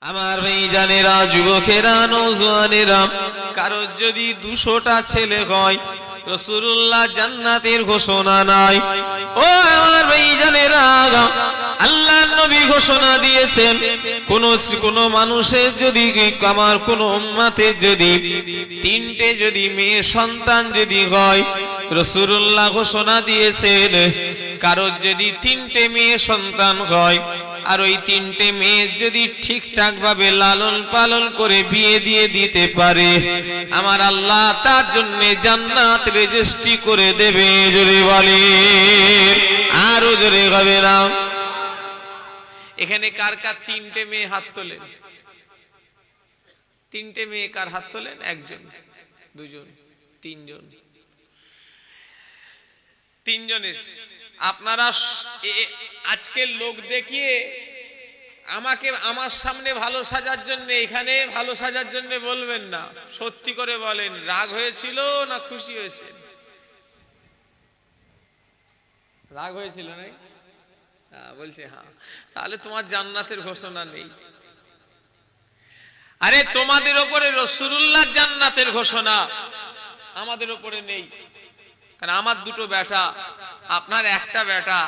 আমার ভাইজানেরা, যুবকেরা, নওজোয়ানেরা, কারো যদি 200টা ছেলে হয়, রাসূলুল্লাহ জান্নাতের ঘোষণা নাই। ও আমার ভাইজানেরা, আল্লাহর নবী ঘোষণা দিয়েছেন, কোন মানুষের যদি, আমার কোন উম্মতের যদি 3টে যদি মেয়ে সন্তান যদি হয়, রাসূলুল্লাহ ঘোষণা দিয়েছেন, কারো যদি 3টে মেয়ে সন্তান হয় আর ওই 3টে মেয়ে যদি ঠিকঠাক ভাবে লালন পালন করে বিয়ে দিয়ে দিতে পারে, আমার আল্লাহ তার জন্য জান্নাত রেজিস্ট্রি করে দেবে। জোরে বলে, আরো জোরে হবে না। এখানে কার কার 3টে মেয়ে হাত তোলেন? 3টে মেয়ে কার হাত তোলেন? একজন, দুজন, তিনজন, তিনজনের। আপনারা আজকের লোক দেখিয়ে আমাকে আমার সামনে ভালো সাজার জন্য, এখানে ভালো সাজার জন্য বলবেন না। সত্যি করে বলেন, রাগ হয়েছিল না খুশি হয়েছিল? রাগ হয়েছিল নাই? বলছে হ্যাঁ। তাহলে তোমার জান্নাতের ঘোষণা নেই। আরে তোমাদের উপরে রাসূলুল্লাহ জান্নাতের ঘোষণা, আমাদের উপরে নেই। কারণ আমার 2টো বেটা, আপনার একটা বেটা,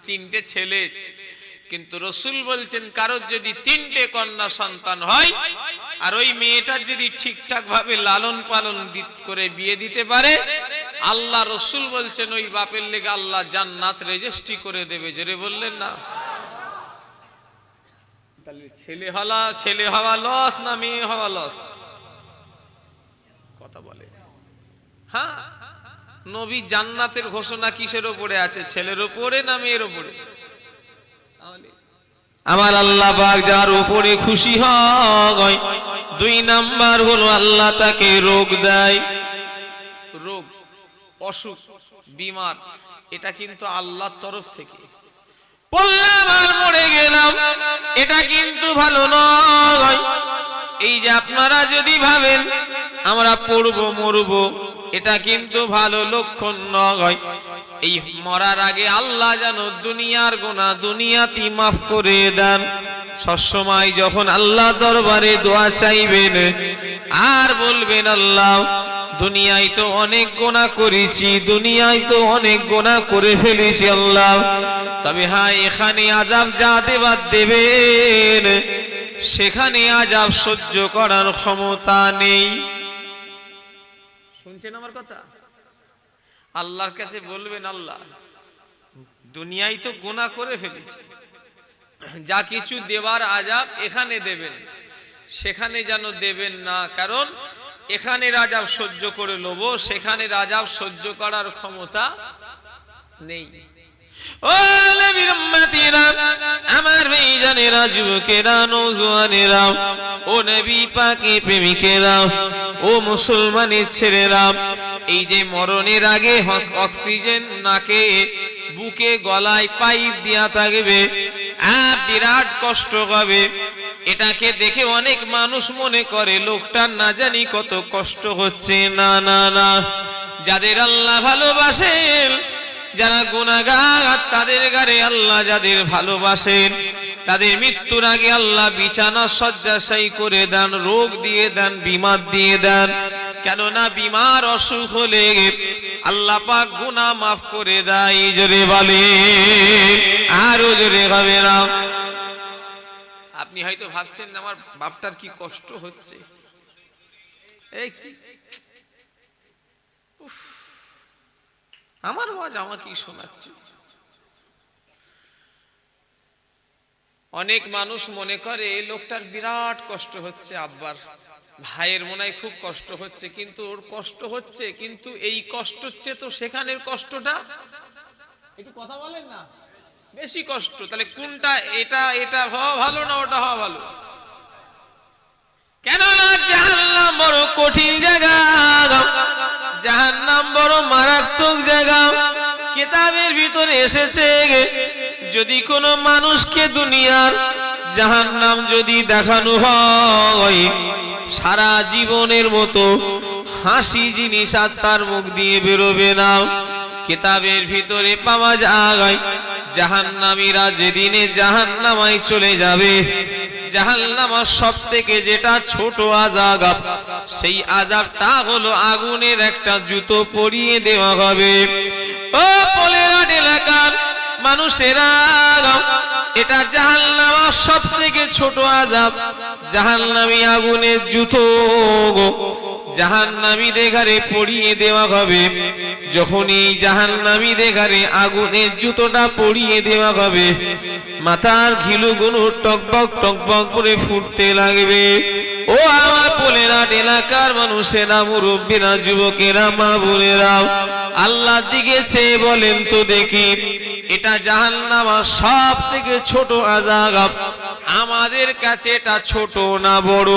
3টে ছেলে, কিন্তু রাসূল বলছেন কারোর যদি 3টে কন্যা সন্তান হয় আর ওই মেয়েটার যদি ঠিকঠাক ভাবে লালন পালন করে বিয়ে দিতে পারে, আল্লাহ রাসূল বলছেন ওই বাপের লেগে আল্লাহ জান্নাত রেজিস্ট্রি করে দেবে। জোরে বললেন না? তাহলে ছেলে হওয়া লস না মেয়ে হওয়া লস? কথা বলে। হ্যাঁ, নবী জান্নাতের ঘোষণা কিসের উপরে আছে? ছেলের উপরে না মেয়ের উপরে? আমার আল্লাহ পাক যার উপরে খুশি হয়, 2 নাম্বার হলো আল্লাহ তাকে রোগ দেয়। রোগ, অসুখ, বিমার, এটা কিন্তু আল্লাহর তরফ থেকে। বললাম আর মরে গেলাম, এটা কিন্তু ভালো নয়। এই যে আপনারা যদি ভাবেন আমরা পড়বো মরবো, এটা কিন্তু ভালো লক্ষণ নয়। এই মরার আগে আল্লাহ যেন দুনিয়ার গুনাহ দুনিয়াতেই মাফ করে দেন। সবসময় যখন আল্লাহ দরবারে দোয়া চাইবেন আর বলবেন, আল্লাহ দুনিয়ায় তো অনেক গুনাহ করেছি, দুনিয়ায় তো অনেক গুনাহ করে ফেলেছি আল্লাহ, তবে হ্যাঁ এখানে আযাব যা দেবার দেবেন সেখানে আযাব সহ্য করার ক্ষমতা নেই। শুনছেন আমার কথা? আল্লাহর কাছে বলবেন, আল্লাহ দুনিয়ায় তো গুনাহ করে ফেলেছি, যা কিছু দেবার আযাব এখানে দেবেন, সেখানে যেন দেবেন না। কারণ এখানে আযাব সহ্য করে লব, সেখানে আযাব সহ্য করার ক্ষমতা নেই। ও নবীর উম্মতিরা, আমার ভাইজানেরা, যুবকেরা, নওজোয়ানেরা, ও নবী পাকের প্রেমিকেরা, ও মুসলমানের ছেলেরা, এই যে মরণের আগে অক্সিজেন নাকে, বুকে, গলায় পাইপ দিয়া থাকবে, বিরাট কষ্ট হবে। এটাকে দেখে অনেক মানুষ মনে করে লোকটার না জানি কত কষ্ট হচ্ছে। না না না, যাদের আল্লাহ ভালোবাসেন, যারা গুনাহগার, তাদের গায়ে আল্লাহ যাদের ভালোবাসেন, তাদের মৃত্যুর আগে আল্লাহ বিছানা শয্যাশায়ী করে দেন, রোগ দিয়ে দেন, বিমার দিয়ে দেন। কেননা বিমার অসুখ হলে আল্লাহ পাক গুনাহ মাফ করে দেয়। জোরে বলে, আরো জোরে হবে না। আপনি হয়তো ভাবছেন আমার বাপটার কি কষ্ট হচ্ছে, এই কি আমার ওয়াজ আমাকেই শোনাচ্ছে। অনেক মানুষ মনে করে লোকটার বিরাট কষ্ট হচ্ছে, আব্বার ভাইয়ের মনে হয় খুব কষ্ট হচ্ছে, কিন্তু ওর কষ্ট হচ্ছে, কিন্তু এই কষ্ট হচ্ছে তো সেখানের কষ্টটা, একটু কথা বলেন না, বেশি কষ্ট। তাহলে কোনটা? এটা হওয়া ভালো না ওটা হওয়া ভালো? কেননা জাহান্নাম বড় কঠিন জায়গা, জাহান্নাম বড় মারাত্মক জায়গা। কিতাবের ভিতরে এসেছে, যদি কোনো মানুষকে দুনিয়ার জাহান্নাম যদি দেখানো হয়, সারা জীবনের মতো হাসি জিনিস আর তার মুখ দিয়ে বেরোবে না। কিতাবের ভিতরে পাওয়া যায় জাহান্নামীরা যেদিনে জাহান্নামায় চলে যাবে, জাহান্নামের সবথেকে যেটা ছোট আযাব, সেই আযাবটা হলো আগুনের একটা জুতো পরিয়ে দেওয়া হবে। ও পলেরাট এলাকার মানুষেরা, এটা জাহান্নামের সবথেকে ছোট আযাব। জাহান্নামী আগুনের জুতো জাহান্নামীদের ঘাড়ে পরিয়ে দেওয়া হবে। যখনই জাহান্নামীদের ঘাড়ে আগুনের জুতোটা পরিয়ে দেওয়া হবে, মাথার ঘিলুগুলো টকবক টকবক করে ফুটতে লাগবে। ও আমার পলেরাট এলাকার মানুষেরা, মুরব্বীরা, যুবকেরা, মা বোনেরা, আল্লাহর দিকে চেয়ে বলেন তো দেখি, এটা জাহান্নামের সব থেকে ছোট আযাব, আমাদের কাছে এটা ছোট না বড়?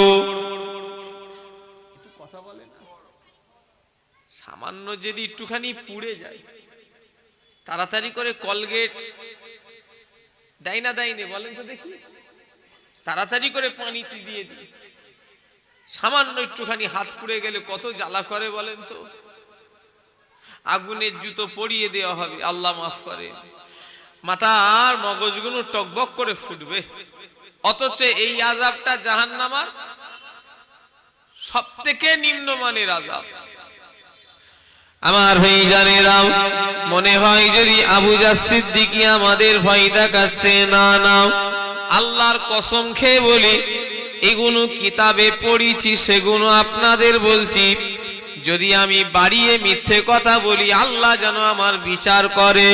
কথা বলে না। সামান্য যদি একটুখানি পুড়ে যায়, তাড়াতাড়ি করে কলগেট দেয় না দেয়নি বলেন তো দেখি? তাড়াতাড়ি করে পানি দিয়ে দিই। সামান্য একটুখানি হাত পুড়ে গেলে কত জ্বালা করে বলেন তো? আগুনের জুতো পরিয়ে দেওয়া হবে, আল্লাহ মাফ করে, মাথার মগজগুলো টকবক করে ফুটবে। অথচ এই আযাবটা জাহান্নামের সবথেকে নিম্নমানের আযাব। আমার ভাইজানেরা, মনে হয় যদি আবু জার সিদ্দিকী আমাদের ভয় দেখাচ্ছে, না না, আল্লাহর কসম খেয়ে বলি, এগুলো কিতাবে পড়েছি, সেগুলো আপনাদের বলছি। যদি আমি বাড়িয়ে মিথ্যে কথা বলি, আল্লাহ যেন আমার বিচার করে।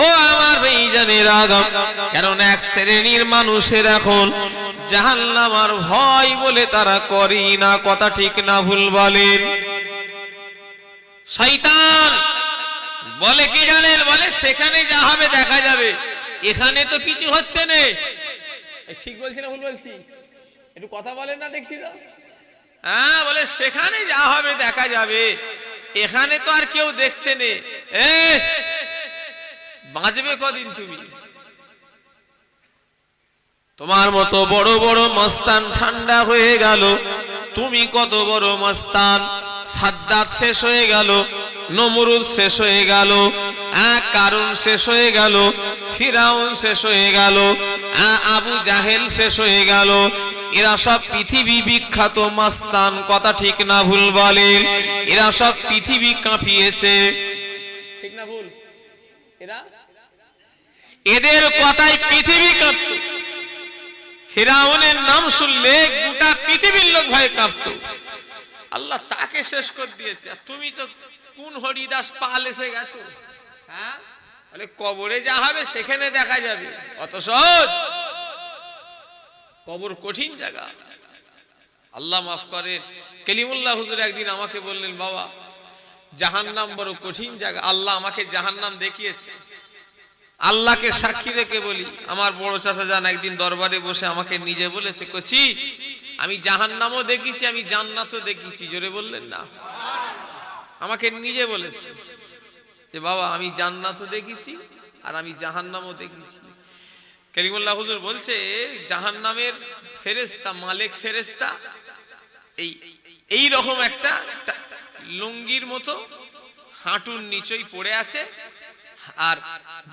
ও আমার ভাইজানেরা, কারণ এক শ্রেণীর মানুষের এখন জাহান্নামের ভয় বলে তারা করেই না। কথা ঠিক না ভুল বলেন? শয়তান বলে কি জানেন? বলে সেখানে যা হবে দেখা যাবে, এখানে তো কিছু হচ্ছে না। ঠিক বলছি না ভুল বলছি? একটু কথা বলেন না, দেখছি না। হ্যাঁ, বলে সেখানে যা হবে দেখা যাবে, এখানে তো আর কেউ দেখছে না। বাঁচবে কদিন তুমি? তোমার মতো বড় বড় মস্তান ঠান্ডা হয়ে গেল, তুমি কত বড় মস্তান। সাদ্দাত শেষ হয়ে গেল, নমরুদ শেষ হয়ে গেল, কারুন শেষ হয়ে গেল, ফিরাউন শেষ হয়ে গেল, আবু জাহেল শেষ হয়ে গেল। এরা সব পৃথিবী বিখ্যাত মস্তান। কথা ঠিক না ভুল বলেন? এরা সব পৃথিবী কাঁপিয়েছে। ঠিক না ভুল? এদের কথায় পৃথিবী কাঁপত। ফিরাউনের নাম শুনলে গোটা পৃথিবীর লোক ভয়ে কাঁপত। আল্লাহ তাকে শেষ করে দিয়েছে। আর তুমি তো কোন হরিদাস পাল এসে গেছো? হ্যাঁ, বলে কবরে যা হবে সেখানে দেখা যাবে। অত সহজ? কবর কঠিন জায়গা। আল্লাহ মাফ করেন, কলিমুল্লাহ হুজুর একদিন আমাকে বললেন, বাবা জাহান্নাম বড় কঠিন জায়গা। আল্লাহ আমাকে জাহান্নাম দেখিয়েছে। আল্লাহকে সাক্ষী রেখে বলি, আমার বড় চাচা জান একদিন দরবারে বসে আমাকে নিজে বলেছে, কচি আমি জাহান্নামও দেখেছি, আমি জান্নাতও দেখেছি। জোরে বললেন না? আমাকে নিজে বলেছে যে বাবা আমি জান্নাতও দেখেছি আর আমি জাহান্নামও দেখেছি। কলিমুল্লাহ হুজুর বলছে, জাহান্নামের ফেরেশতা, মালিক ফেরেশতা এই রকম একটা লুঙ্গির মতো হাঁটুর নিচেই পড়ে আছে, আর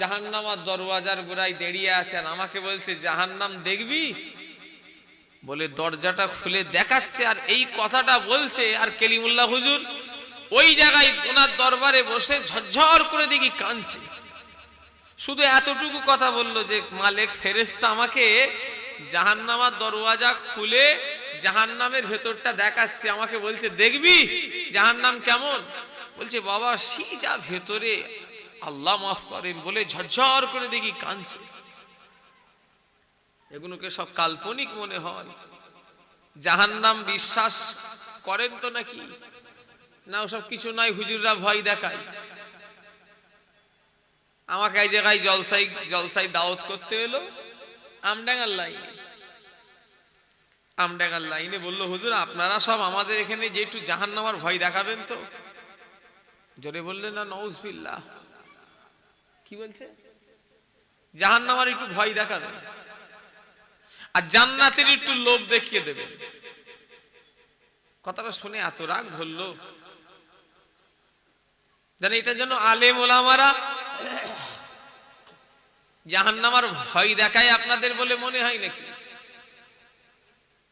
জাহান্নামের দরওয়াজার গোড়ায় দাঁড়িয়ে আছে। আর আমাকে বলছে জাহান্নাম দেখবি বলে দরজাটা খুলে দেখাচ্ছে, আর এই কথাটা বলছে। আর কলিমুল্লাহ হুজুর ওই জায়গায় ওনার দরবারে বসে ঝরঝর করে দেখি কাঁদছে। শুধু এতটুকু কথা বললো যে মালিক ফেরেশতা আমাকে জাহান্নামের দরওয়াজা খুলে জাহান্নামের ভেতরটা দেখাচ্ছে। আমাকে বলছে দেখবি জাহান্নাম কেমন? বলছে বাবা সে যা ভেতরে, আল্লাহ মাফ করেন, বলে ঝরঝর করে দেখি কাঁদছে। এগুলোকে সব কাল্পনিক মনে হয়। জাহান্নাম বিশ্বাস করেন তো নাকি? না ওসব কিছু নাই, হুজুররা ভয় দেখায়। আমাকে এই জায়গায় জলসাই দাওয়াত করতে এলো আমডাঙ্গার লাইনে বললো, হুজুর আপনারা সব আমাদের এখানে যে একটু জাহান্নামের ভয় দেখাবেন তো। জোরে বললেন না নাউজুবিল্লাহ? কি বলছে? জাহান্নামের একটু ভয় দেখাবেন আর জান্নাতের একটু লোভ দেখিয়ে দেবেন। কথাটা শুনে এত রাগ ধরলো, জানেন এটার জন্য আলেম ওলামারা জাহান্নামের ভয় দেখায় আপনাদের বলে মনে হয় নাকি?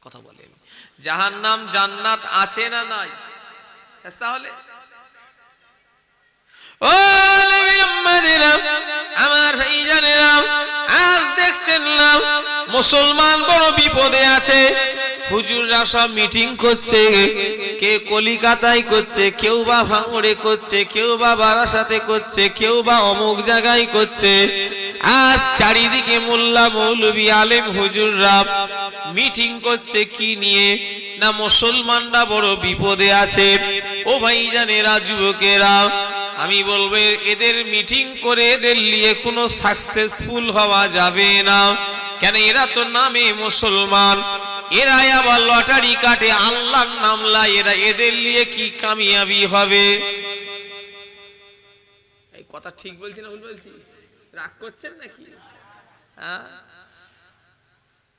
কথা বলেন, জাহান্নাম জান্নাত আছে না নাই? তাহলে ও নবী উম্মতেরা, আমার ভাইজানেরা, আজ দেখছেন না মুসলমান বড় বিপদে আছে। হুজুররা সব মিটিং করছে, কে কলিকাতায় করছে, কেউ বা ভাঙড়ে করছে, কেউ বা বারাসাতে করছে, কেউ বা অমুক জায়গায় করছে। আজ চারিদিকে মোল্লা মৌলবি আলেম হুজুররা মিটিং করছে কি নিয়ে? না মুসলমানরা বড় বিপদে আছে। ও ভাইজানেরা, যুবকেরা, আমি বলবো এদের মিটিং করে এদের নিয়ে কোনো সাকসেসফুল হওয়া যাবে না। কেন? এরা তো নামে মুসলমান, এরা আবার লটারি কাটে, আল্লাহর নাম লাই, এরা এদের নিয়ে কি কামিয়াবি হবে? এই কথা ঠিক বলছি না ভুল বলছি? রাগ করছেন নাকি? হ্যাঁ,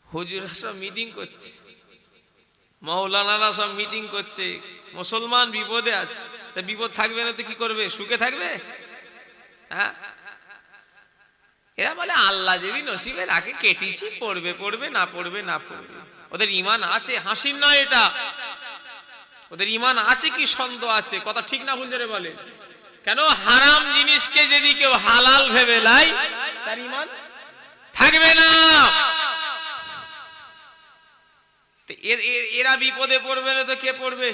হুজুররা সব মিটিং করছে, মাওলানারা সব মিটিং করছে, মুসলমান বিপদে আছে। তা বিপদ থাকবে না তো কি করবে? সুখে থাকবে? হ্যাঁ, এরা বলে আল্লাহ যদি নসিবে রাখে কেটেছি, পড়বে পড়বে, না পড়বে না পড়বে। ওদের ঈমান আছে, হাসির নয় এটা। ওদের ঈমান আছে কি সন্দেহ আছে? কথা ঠিক না ভুল জোরে বলে। কেন? হারাম জিনিসকে যদি কেউ হালাল ভেবে লাই, তার ঈমান থাকবে না। এরা বিপদে পড়বে না তো কে পড়বে?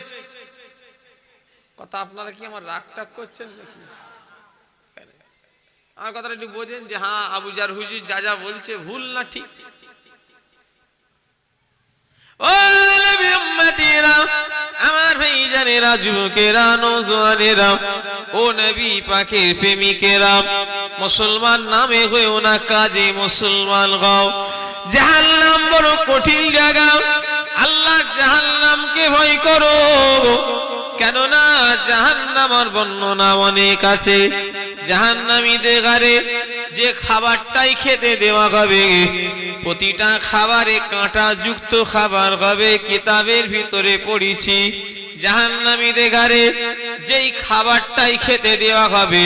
কথা আপনারা কি আমার রাগ টাগ করছেন নাকি? আমার কথাটা একটু বোঝেন যে হ্যাঁ, আবুজার হুজুর যা যা বলছে ভুল না ঠিক? ও নবী উম্মতিরা, আমার ভাইজানেরা, যুবকেরা, নওজোয়ানেরা, ও নবী পাকের প্রেমিকেরা, মুসলমান নামে হয়েও না কাজে মুসলমান হও। জাহান্নাম বড় কঠিন জায়গা, আল্লাহ জাহান্নামকে ভয় করো। কেননা জাহান্নামের বর্ণনা অনেক আছে। জাহান্নামীদের ঘরে যে খাবারটাই খেতে দেওয়া হবে, প্রতিটা খাবারে কাঁটা যুক্ত খাবার হবে। কিতাবের ভিতরে পড়েছি, জাহান্নামীদের ঘরে যেই খাবারটাই খেতে দেওয়া হবে,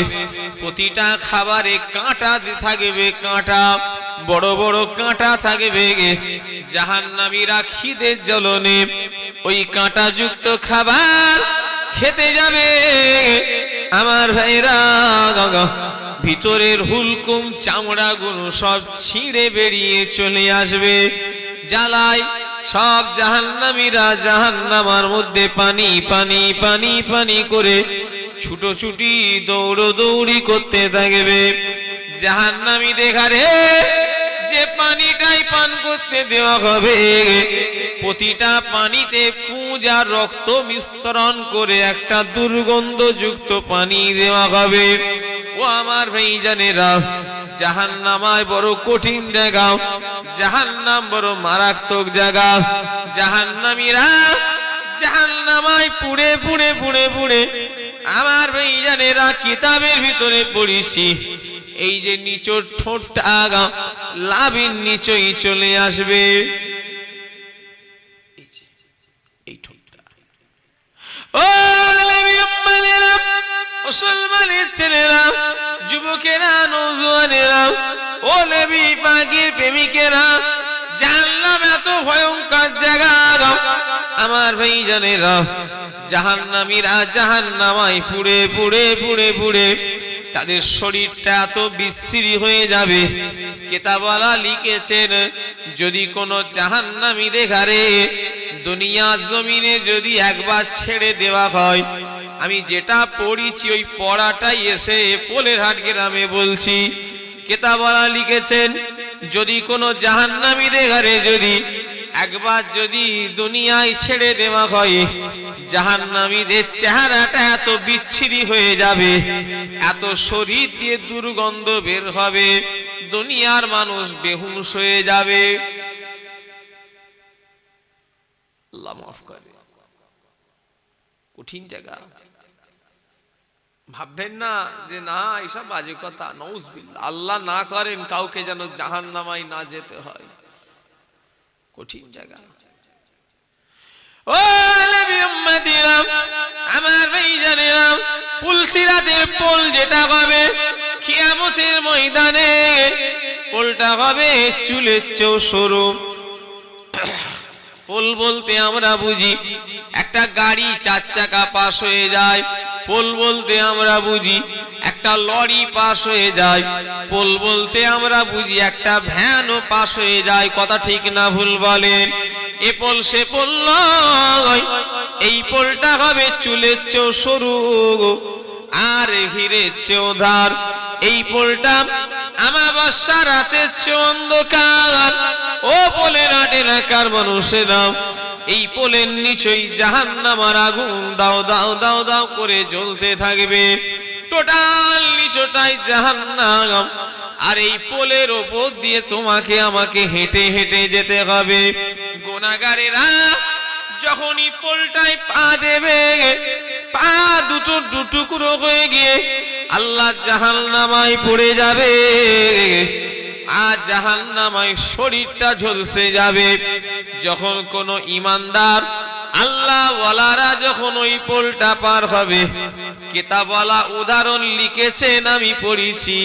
প্রতিটা খাবারে কাঁটা থাকবে, কাঁটা, বড় বড় কাঁটা থাকবে। জাহান্নামীরা খিদের জ্বলনে ওই কাঁটা যুক্ত খাবার খেতে যাবে। আমার ভাইরা, ভিতরের হুলকুম চামড়া গুলো সব ছিঁড়ে বেরিয়ে চলে আসবে। জ্বালায় সব জাহান্নামীরা জাহান্নামার মধ্যে পানি পানি পানি পানি করে ছুটোছুটি দৌড়দৌড়ি করতে থাকবে। জাহান্নামীদের ঘরে যে পানিটাই পান করতে দেওয়া হবে, প্রতিটা পানিতে পুঁজ আর রক্ত মিশ্রণ করে একটা দুর্গন্ধযুক্ত পানি দেওয়া হবে। ও আমার ভাইজানেরা, জাহান্নামায় বড় কঠিন জায়গা, জাহান্নাম বড় মারাত্মক জায়গা। জাহান্নামীরা জাহান্নামায় পুড়ে পুড়ে পুড়ে পুড়ে, আমার ভাইজানেরা, কিতাবের ভিতরে পড়েছি, এই যে নিচের ঠোঁটটা লাভির নিচেই চলে আসবে। এই ঠোঁটটা, ও মুসলমানের ছেলেরা, যুবকেরা, নওজোয়ানেরা, ও নবী পাকের প্রেমিকেরা, জাহান্নাম এত ভয়ঙ্কর জায়গা। আমার ভাইজানেরা, জাহান্নামীরা জাহান্নামায় পুড়ে পুড়ে পুড়ে পুড়ে তাদের শরীরটা এত বিশ্রী হয়ে যাবে। কিতাবওয়ালা লিখেছেন, যদি কোনো জাহান্নামীদের ঘরে দুনিয়া জমিনে যদি একবার ছেড়ে দেওয়া হয়, আমি যেটা পড়িছি ওই পড়াটাই এসে পোলেরহাট গ্রামে বলছি। কিতাবওয়ালা লিখেছেন, যদি কোনো জাহান্নামীদের ঘরে যদি একবার যদি দুনিয়ায় ছেড়ে দেওয়া হয়, জাহান্নামীদের চেহারাটা এত বিচ্ছিরি হয়ে যাবে, এত শরীর দিয়ে দুর্গন্ধ বের হবে, দুনিয়ার মানুষ বেহুশ হয়ে যাবে। আল্লাহ মাফ করে। কঠিন জায়গা। ভাববেন না যে না এসব বাজে কথা, নাউজুবিল্লাহ, আল্লাহ না করেন কাউকে যেন জাহান্নামায় না যেতে হয়। কঠিন জায়গা। ও নবী উম্মতিরা, আমার ভাইজানেরা, পুলসিরাতের পোল যেটা হবে কিয়ামতের ময়দানে, পোলটা হবে চুলের চেয়েও সরু। পোল বলতে আমরা বুঝি একটা গাড়ি 4 চাকা পাস হয়ে যায়, পোল বলতে আমরা বুঝি একটা লরি পাস হয়ে যায়, পোল বলতে আমরা বুঝি একটা ভ্যানও পাস হয়ে যায়। কথা ঠিক না ভুল বলেন? এ পোল সে পোল নয়, এই পোলটা হবে চুলের চেয়েও সরু আর হীরের চেয়েও ধার। এই পোলটা আমাবস্যা রাতের চেয়ে অন্ধকার। ও পোলের এলাকার মানুষেরা, এই পোলের নিচেই জাহান্নামের আগুন দাও দাও দাও দাও করে জ্বলতে থাকবে। টোটাল নিচটাই জাহান্নাম, আর এই পোলের ওপর দিয়ে তোমাকে আমাকে হেঁটে হেঁটে যেতে হবে। গুনাহগারেরা যখনই পোলটায় পা দেবে, পা দুটো দুটুকরো হয়ে গিয়ে আল্লাহ জাহান্নামায় পড়ে যাবে, আর জাহান্নামায় শরীরটা ঝলসে যাবে। যখন কোন ইমানদার আল্লাহ ওয়ালারা যখন ওই পোলটা পার হবে, কিতাবওয়ালা উদাহরণ লিখেছেন, আমি পড়েছি,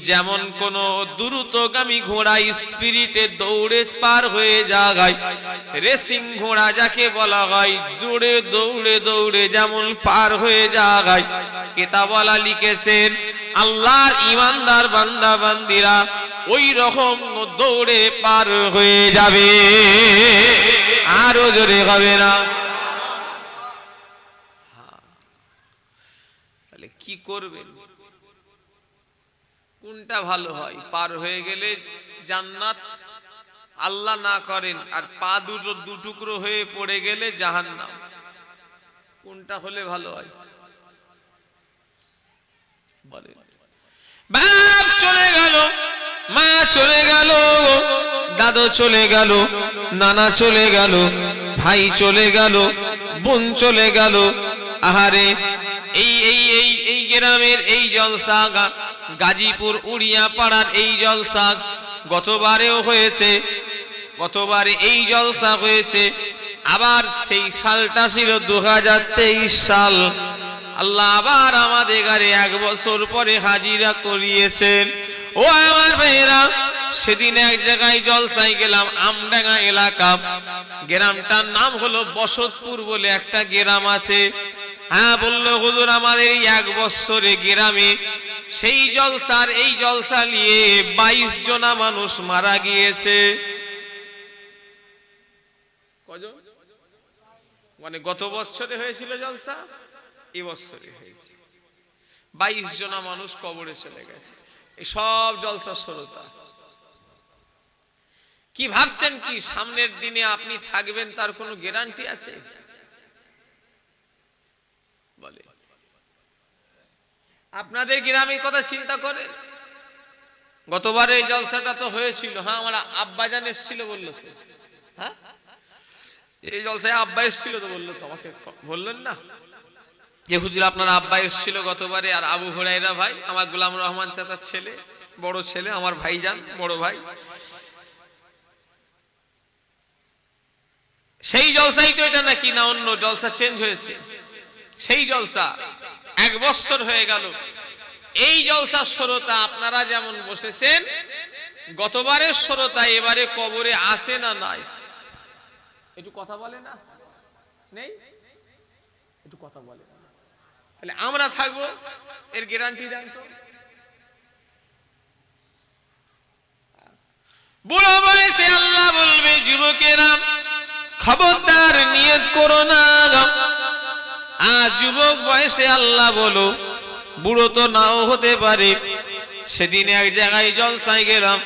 যেমন কোন দ্রুতগামী ঘোড়া স্পিরিটে দৌড়ে পার হয়ে যায়, রেসিং ঘোড়া যাকে বলা হয়, দৌড়ে দৌড়ে দৌড়ে যেমন পার হয়ে যায়, কিতাবওয়ালা লিখেছেন আল্লাহর ইমানদার বান্দা বান্দিরা ওই রকম দৌড়ে পার হয়ে যাবে। আরো জোরে হবে না? তাহলে কি করবেন? কোনটা ভালো হয়? পার হয়ে গেলে জান্নাত, আল্লাহ না করেন, আর পা দুটো দুটুকরো হয়ে পড়ে গেলে জাহান্নাম। কোনটা হলে ভালো হয় বলেন? বাপ চলে গেল, মা চলে গেল, দাদু চলে গেল, নানা চলে গেল, ভাই চলে গেল, বোন চলে গেল। আহারে, এই এই এই এই গ্রামের এই জলসা, গাজীপুর উড়িয়া পাড়ার এই জলসা গতবারেও হয়েছে, গতবারে এই জলসা হয়েছে। আবার সেই সালটা ছিল 2023 সাল। আল্লাহ আবার আমাদের গারে 1 বছর পরে হাজিরা করিয়েছেন। ও আমার ভাইয়েরা, সেদিন এক জায়গায় জলসায় গেলাম, আমডাঙ্গা এলাকা, গ্রামটার নাম হলো বসতপুর বলে একটা গ্রাম আছে। হ্যাঁ, বললো হুজুর আমাদের এই 1 বছরে গ্রামে সেই জলসার, এই জলসা নিয়ে 22 জনা মানুষ মারা গিয়েছে। কজন? মানে গত বছরে হয়েছিল জলসা, এই বছরে হয়েছে। 22 জনা মানুষ কবরে চলে গেছে। এই সব জলসা শ্রোতা। কি ভাবছেন কি সামনের দিনে আপনি থাকবেন তার কোনো গ্যারান্টি আছে? বলে আপনাদের গ্রামের কথা চিন্তা করেন। গতবার এই জলসাটা তো হয়েছিল। হ্যাঁ, আমার আব্বাজান এসেছিল বললো তো। হ্যাঁ, এই জলসায় আব্বা এসেছিল তো বললো তো, আমাকে বললেন না যে হুজুর আপনার আব্বা এসেছিল গতবারে। আর আবু হুরায়রা ভাই, আমার গোলাম রহমান চাচার ছেলে, বড় ছেলে, আমার ভাইজান, বড় ভাই, সেই জলসাই তো এটা নাকি? না অন্য জলসা চেঞ্জ হয়েছে? সেই জলসা 1 বছর হয়ে গেল। এই জলসা শ্রোতা আপনারা যেমন বসেছেন, গতবারের শ্রোতা এবারে কবরে আছে না নাই? একটু কথা বলে না? নেই? একটু কথা বলে। তাহলে আমরা থাকবো, এর গ্যারান্টি দেন তো। বুড়ো বয়সে আল্লাহ বলবে যুবকেরা খবরদার নিয়ত করো না। আর যুবক বয়সে আল্লাহ বলো, বুড়ো তো নাও হতে পারে। সেদিন এক জায়গায় জলসায় গেলাম,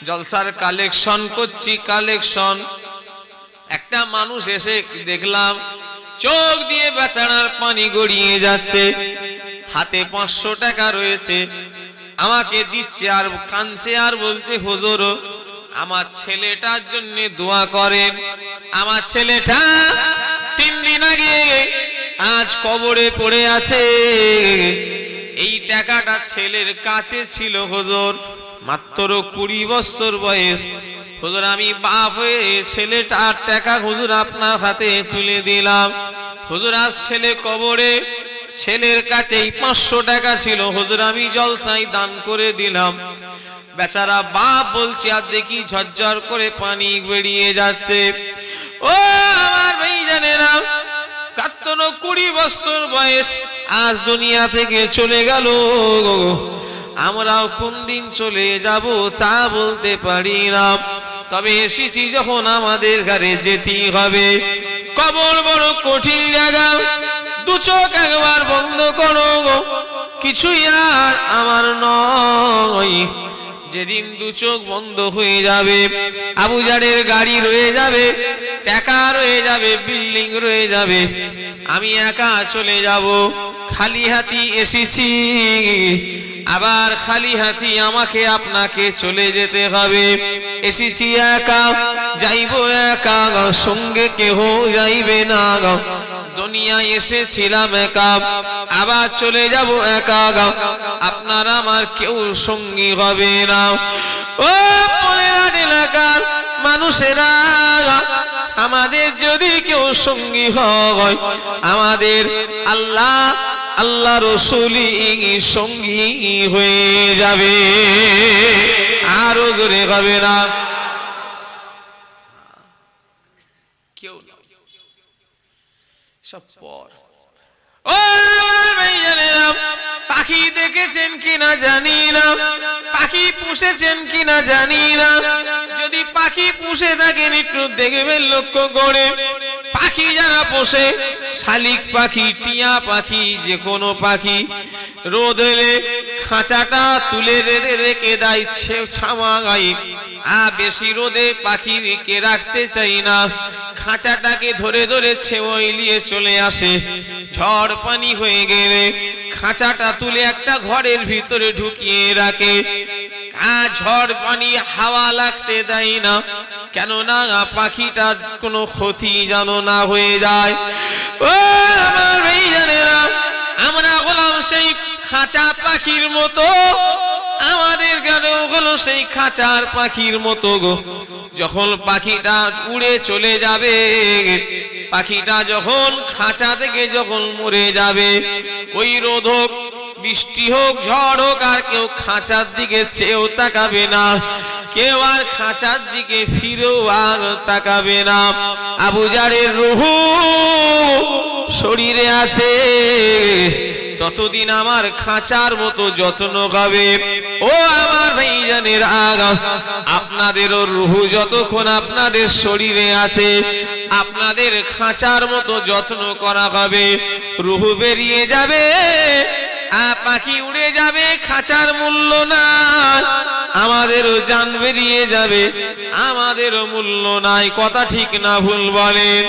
জলসার কালেকশন করছি, কালেকশন। একটা মানুষ এসে দেখলাম চোখ দিয়ে বেচারার পানি গড়িয়ে যাচ্ছে, হাতে 500 টাকা রয়েছে, আমাকে দিচ্ছে আর কাঁদছে আর বলছে হুজুর আমার ছেলেটার জন্য দোয়া করেন। আমার ছেলেটা 3 দিন আগে আজ কবরে পড়ে আছে। এই টাকাটা ছেলের কাছে ছিল হুজুর, মাত্র 20 বছর বয়স। হুজুর আমি বাপ হয়ে ছেলেটার টাকা হুজুর আপনার হাতে তুলে দিলাম। হুজুর আজ ছেলে কবরে, ছেলের কাছেই 500 টাকা ছিল, হুজুর আমি জলসায় দান করে দিলাম। বেচারা বাপ বলছে আর দেখি ঝরঝর করে পানি বেরিয়ে যাচ্ছে। ও আমার ভাইজানেরা, 20 বছর বয়স, আজ দুনিয়া থেকে চলে গেল। আমরাও কোন দিন চলে যাব তা বলতে পারি না, তবে এসেছি যখন আমাদের ঘরে যেতেই হবে। কবর বড় কঠিন জায়গা, দু চোখ একবার বন্ধ করো, কিছুই আর আমার নয়। যেদিন দু চোখ বন্ধ হয়ে যাবে, আবু জারের গাড়ি রয়ে যাবে, টাকা রয়ে যাবে, বিল্ডিং রয়ে যাবে, আমি একা চলে যাব। খালি হাতি এসেছি, আবার খালি হাতি আমাকে আপনাকে চলে যেতে হবে। এসেছি একা, যাইব একা, সঙ্গে কেহ যাইবে না। দুনিয়ায় এসেছিলাম একা, আবার চলে যাব একা, আপনার আমার কেউ সঙ্গী হবে না। ও পলেরহাট এলাকার মানুষেরা, আমাদের যদি কেউ সঙ্গী হয়, আমাদের আল্লাহ আল্লাহ রসুলই সঙ্গী হয়ে যাবে, আরো জোরে হবে না কেউ না, সব পর। ও ভাইজানেরা, পাখি দেখেছেন কিনা জানি না, পাখি পুষেছেন কিনা জানি না। যদি পাখি পুষে থাকেন একটু দেখবেন, লক্ষ্য করে। পাখি যারা পোষে, শালিক পাখি, টিয়া পাখি, যে কোনো পাখি, রোদ এলে খাঁচাটা তুলে রেখে দেয় ছামাগাই। বেশি রোদে পাখিকে রাখতে চাই না, খাঁচাটাকে ধরে ধরে ছেওই নিয়ে চলে আসে। ঝড় পানি হয়ে গেলে খাঁচাটা তুলে একটা ঘরের ভিতরে ঢুকিয়ে রাখে। ঝড় পানি হাওয়া লাগতে দেয় না, কেননা পাখিটার কোনো ক্ষতি যেন না হয়ে যায়। ও আমার ভাইজানেরা, আমরা হলাম সেই খাঁচা পাখির মতো, আমাদের গানেও হলো সেই খাঁচার পাখির মতো গো। যখন পাখিটা উড়ে চলে যাবে, পাখিটা যখন খাঁচা থেকে যখন মরে যাবে, ওই রোদ হোক, বৃষ্টি হোক, ঝড় হোক, আর কেউ খাঁচার দিকে চেয়েও তাকাবে না, কেউ আর খাঁচার দিকে ফিরেও আর তাকাবে না। আবু জারের রূহু শরীরে আছে, ততদিন আমার খাঁচার মতো যত্ন হবে। ও আমার ভাইজানের আগা, আপনাদেরও রূহু যতক্ষণ আপনাদের শরীরে আছে, আপনাদের খাঁচার মতো যত্ন করা হবে। রূহু বেরিয়ে যাবে, পাখি উড়ে যাবে, খাঁচার মূল্য নাই। আমাদেরও জান বেরিয়ে যাবে, আমাদেরও মূল্য নাই। কথা ঠিক না ভুল বলেন?